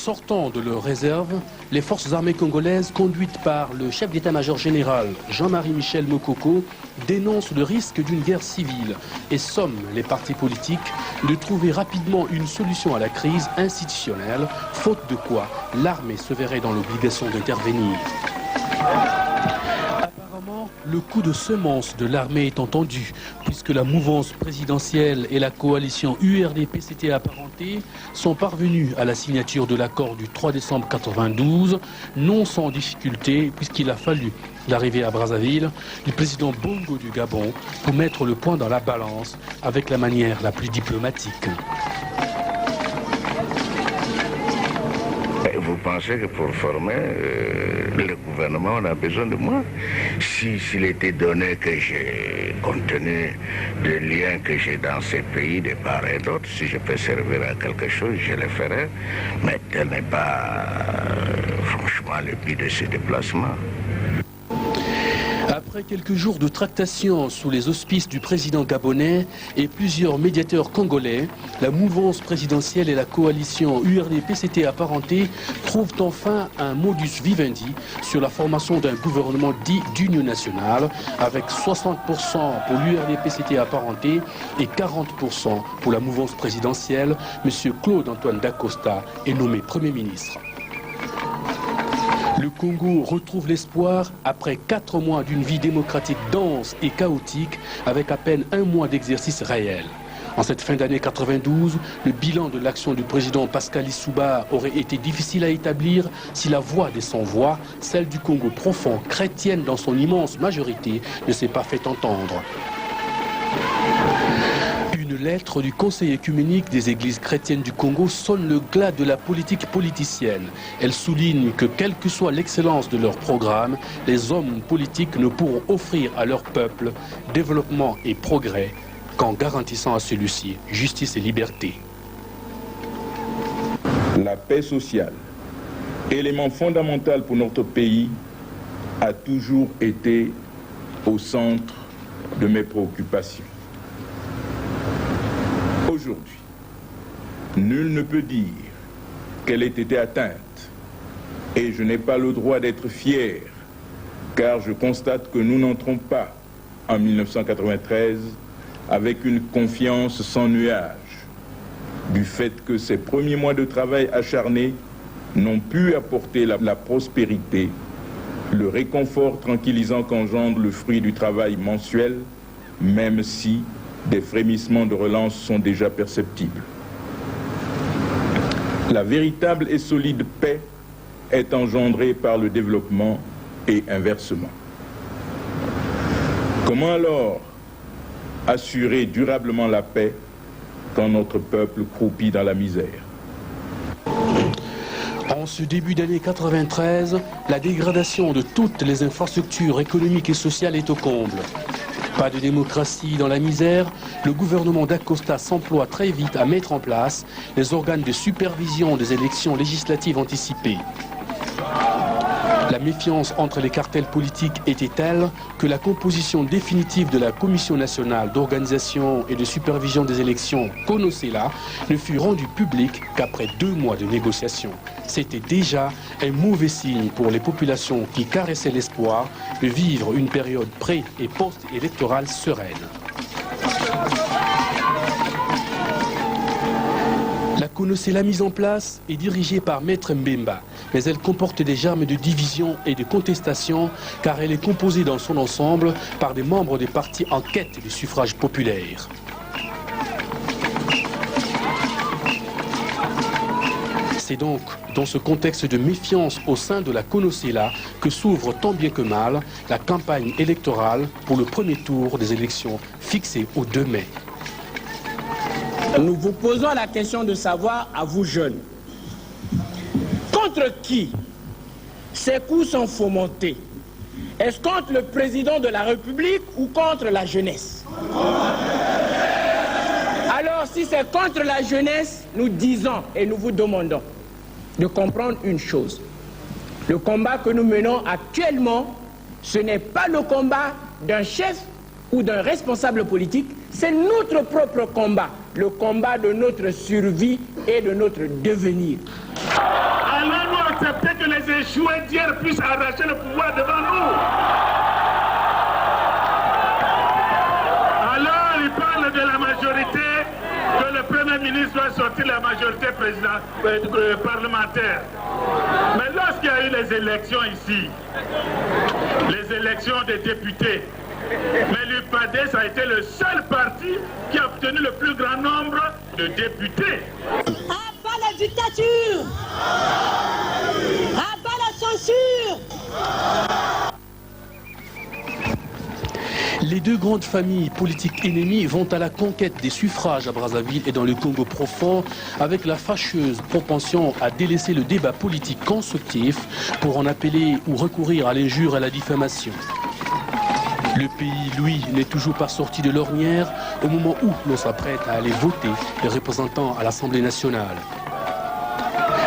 Sortant de leur réserve, les forces armées congolaises, conduites par le chef d'état-major général Jean-Marie Michel Mokoko, dénoncent le risque d'une guerre civile et somment les partis politiques de trouver rapidement une solution à la crise institutionnelle, faute de quoi l'armée se verrait dans l'obligation d'intervenir. Apparemment, le coup de semence de l'armée est entendu, puisque la mouvance présidentielle et la coalition URD-PCT apparentée sont parvenus à la signature de l'accord du 3 décembre 1992, non sans difficulté, puisqu'il a fallu l'arrivée à Brazzaville du président Bongo du Gabon pour mettre le point dans la balance avec la manière la plus diplomatique. Vous pensez que pour former le gouvernement, on a besoin de moi? S'il était donné que j'ai, compte tenu des liens que j'ai dans ces pays de part et d'autre, si je peux servir à quelque chose, je le ferai. Mais tel n'est pas, franchement, le but de ce déplacement. Après quelques jours de tractation sous les auspices du président gabonais et plusieurs médiateurs congolais, la mouvance présidentielle et la coalition URD-PCT apparentée trouvent enfin un modus vivendi sur la formation d'un gouvernement dit d'union nationale avec 60% pour l'URD-PCT apparenté et 40% pour la mouvance présidentielle. M. Claude-Antoine Dacosta est nommé Premier ministre. Le Congo retrouve l'espoir après 4 mois d'une vie démocratique dense et chaotique avec à peine 1 mois d'exercice réel. En cette fin d'année 92, le bilan de l'action du président Pascal Lissouba aurait été difficile à établir si la voix des sans-voix, celle du Congo profond, chrétienne dans son immense majorité, ne s'est pas fait entendre. Une lettre du Conseil œcuménique des églises chrétiennes du Congo sonne le glas de la politique politicienne. Elle souligne que quelle que soit l'excellence de leur programme, les hommes politiques ne pourront offrir à leur peuple développement et progrès qu'en garantissant à celui-ci justice et liberté. La paix sociale, élément fondamental pour notre pays, a toujours été au centre de mes préoccupations. Aujourd'hui, nul ne peut dire qu'elle ait été atteinte et je n'ai pas le droit d'être fier car je constate que nous n'entrons pas en 1993 avec une confiance sans nuage du fait que ces premiers mois de travail acharné n'ont pu apporter la prospérité, le réconfort tranquillisant qu'engendre le fruit du travail mensuel, même si des frémissements de relance sont déjà perceptibles. La véritable et solide paix est engendrée par le développement et inversement. Comment alors assurer durablement la paix quand notre peuple croupit dans la misère? En ce début d'année 93, la dégradation de toutes les infrastructures économiques et sociales est au comble. Pas de démocratie dans la misère, le gouvernement d'Acosta s'emploie très vite à mettre en place les organes de supervision des élections législatives anticipées. La méfiance entre les cartels politiques était telle que la composition définitive de la Commission nationale d'organisation et de supervision des élections, CONOCELA, ne fut rendue publique qu'après 2 mois de négociations. C'était déjà un mauvais signe pour les populations qui caressaient l'espoir de vivre une période pré- et post-électorale sereine. La CONOCELA mise en place est dirigée par Maître Mbemba, mais elle comporte des germes de division et de contestation car elle est composée dans son ensemble par des membres des partis en quête du suffrage populaire. C'est donc dans ce contexte de méfiance au sein de la CONOCELA que s'ouvre tant bien que mal la campagne électorale pour le premier tour des élections fixées au 2 mai. Nous vous posons la question de savoir, à vous jeunes, contre qui ces coups sont fomentés? Est-ce contre le président de la République ou contre la jeunesse? Alors, si c'est contre la jeunesse, nous disons et nous vous demandons de comprendre une chose. Le combat que nous menons actuellement, ce n'est pas le combat d'un chef ou d'un responsable politique, c'est notre propre combat, le combat de notre survie et de notre devenir. accepter que les échoués d'hier puissent arracher le pouvoir devant nous. Alors il parle de la majorité, que le Premier ministre doit sortir la majorité parlementaire. Mais lorsqu'il y a eu les élections ici, les élections des députés, mais l'UPADES a été le seul parti qui a obtenu le plus grand nombre de députés. Abat la dictature! Abat la censure! Les deux grandes familles politiques ennemies vont à la conquête des suffrages à Brazzaville et dans le Congo profond avec la fâcheuse propension à délaisser le débat politique constructif pour en appeler ou recourir à l'injure et à la diffamation. Le pays, lui, n'est toujours pas sorti de l'ornière au moment où l'on s'apprête à aller voter les représentants à l'Assemblée nationale.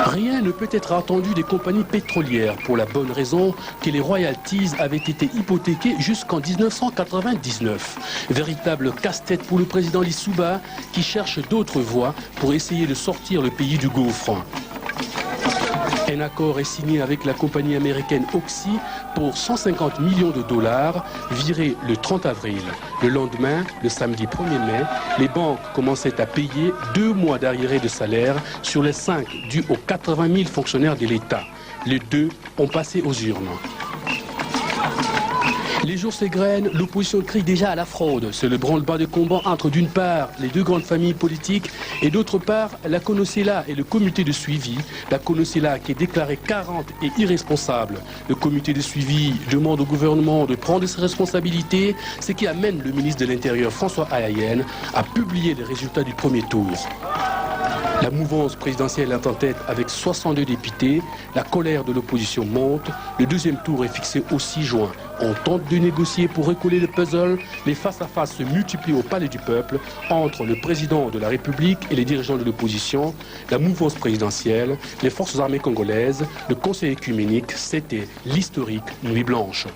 Rien ne peut être attendu des compagnies pétrolières pour la bonne raison que les royalties avaient été hypothéquées jusqu'en 1999. Véritable casse-tête pour le président Lissouba qui cherche d'autres voies pour essayer de sortir le pays du gouffre. Un accord est signé avec la compagnie américaine Oxy pour 150 millions de dollars, viré le 30 avril. Le lendemain, le samedi 1er mai, les banques commençaient à payer 2 mois d'arriérés de salaire sur les 5 dus aux 80 000 fonctionnaires de l'État. Les 2 ont passé aux urnes. Les jours s'égrènent, l'opposition crie déjà à la fraude. C'est le branle-bas de combat entre d'une part les deux grandes familles politiques et d'autre part la CONOCELA et le comité de suivi. La CONOCELA qui est déclarée carente et irresponsable. Le comité de suivi demande au gouvernement de prendre ses responsabilités, ce qui amène le ministre de l'Intérieur François Ayayene à publier les résultats du premier tour. La mouvance présidentielle est en tête avec 62 députés. La colère de l'opposition monte. Le deuxième tour est fixé au 6 juin. On tente de négocier pour recoller le puzzle. Les face-à-face se multiplient au Palais du Peuple entre le président de la République et les dirigeants de l'opposition, la mouvance présidentielle, les forces armées congolaises, le conseil écuménique. C'était l'historique Nuit Blanche.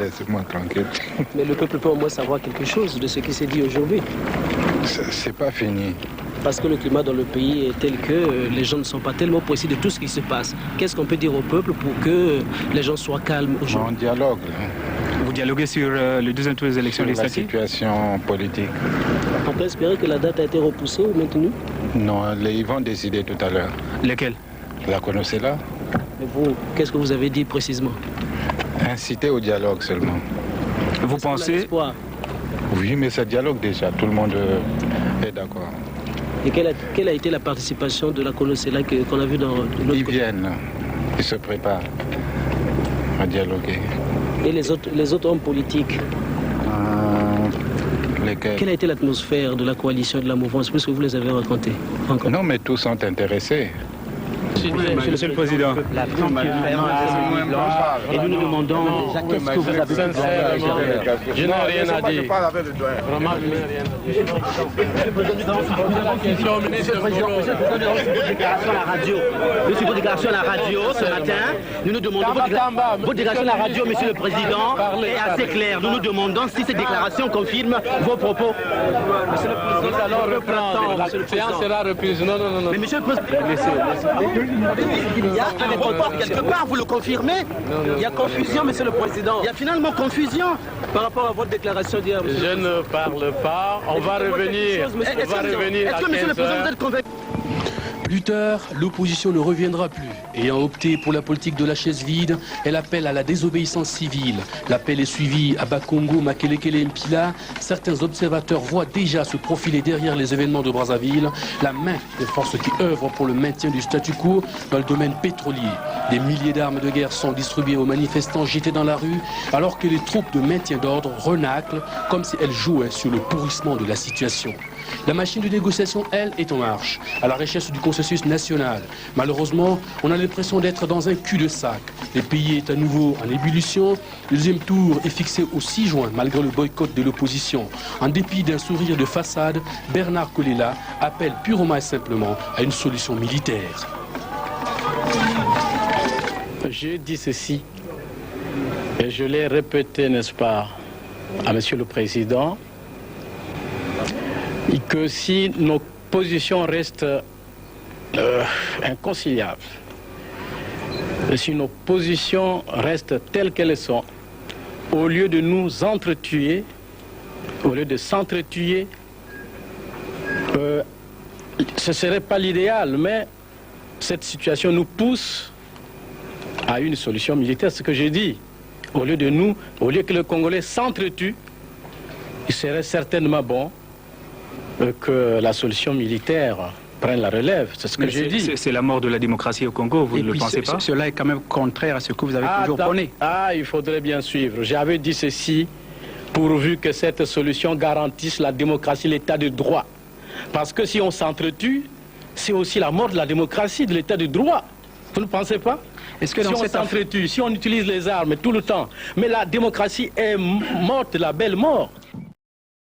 Laissez-moi tranquille. Mais le peuple peut au moins savoir quelque chose de ce qui s'est dit aujourd'hui. C'est pas fini. Parce que le climat dans le pays est tel que les gens ne sont pas tellement précis de tout ce qui se passe. Qu'est-ce qu'on peut dire au peuple pour que les gens soient calmes aujourd'hui? On dialogue. Vous dialoguez sur le deuxième tour des élections législatives? La situation politique. On peut espérer que la date a été repoussée ou maintenue? Non, ils vont décider tout à l'heure. Lesquels? La CONOCELA. Mais vous, qu'est-ce que vous avez dit précisément? Inciter au dialogue seulement. Vous pensez? Oui, mais ça dialogue déjà, tout le monde est d'accord. Et quelle a été la participation de la CONOCELA qu'on a vu dans l'autre? Ils viennent, ils se préparent à dialoguer. Et les autres hommes politiques? Lesquels? Quelle a été l'atmosphère de la coalition de la mouvance, puisque vous les avez rencontrés? Non, mais tous sont intéressés. Monsieur le Président. Et nous nous demandons déjà qu'est-ce que vous avez dit. Je n'ai rien à dire. Vraiment, je n'ai rien à dire. Monsieur le Président, votre déclaration à la radio ce matin. Nous nous demandons votre déclaration à la radio, Monsieur le Président, est assez claire. Nous nous demandons si cette déclaration confirme vos propos. Monsieur le Président, nous allons reprendre. La séance sera reprise. Non. Mais Monsieur le Président, il y a un report quelque part, vous le confirmez? Il y a confusion, Monsieur le Président. Il y a finalement confusion par rapport à votre déclaration d'hier. Je ne parle pas. On va revenir. Est-ce que Monsieur le Président, vous êtes convaincu? Plus tard, l'opposition ne reviendra plus. Ayant opté pour la politique de la chaise vide, elle appelle à la désobéissance civile. L'appel est suivi à Bakongo, Makelekele et Mpila. Certains observateurs voient déjà se profiler derrière les événements de Brazzaville la main des forces qui œuvrent pour le maintien du statu quo dans le domaine pétrolier. Des milliers d'armes de guerre sont distribuées aux manifestants jetés dans la rue, alors que les troupes de maintien d'ordre renâclent comme si elles jouaient sur le pourrissement de la situation. La machine de négociation, elle, est en marche, à la recherche du consensus national. Malheureusement, on a l'impression d'être dans un cul-de-sac. Le pays est à nouveau en ébullition. Le deuxième tour est fixé au 6 juin, malgré le boycott de l'opposition. En dépit d'un sourire de façade, Bernard Kolela appelle purement et simplement à une solution militaire. Je dis ceci, et je l'ai répété, n'est-ce pas? à Monsieur le Président que si nos positions restent inconciliables, si nos positions restent telles qu'elles sont, au lieu de nous entretuer, au lieu de s'entretuer, ce ne serait pas l'idéal, mais cette situation nous pousse à une solution militaire. Ce que j'ai dit, au lieu que le Congolais s'entretue, il serait certainement bon que la solution militaire prenne la relève. C'est ce que j'ai dit. C'est la mort de la démocratie au Congo, vous ne le pensez pas? Cela est quand même contraire à ce que vous avez toujours prôné. Il faudrait bien suivre. J'avais dit ceci, pourvu que cette solution garantisse la démocratie, l'état de droit. Parce que si on s'entretue, c'est aussi la mort de la démocratie, de l'état de droit. Vous ne pensez pas? Est-ce que si on s'entretue, si on utilise les armes tout le temps, mais la démocratie est morte, la belle mort.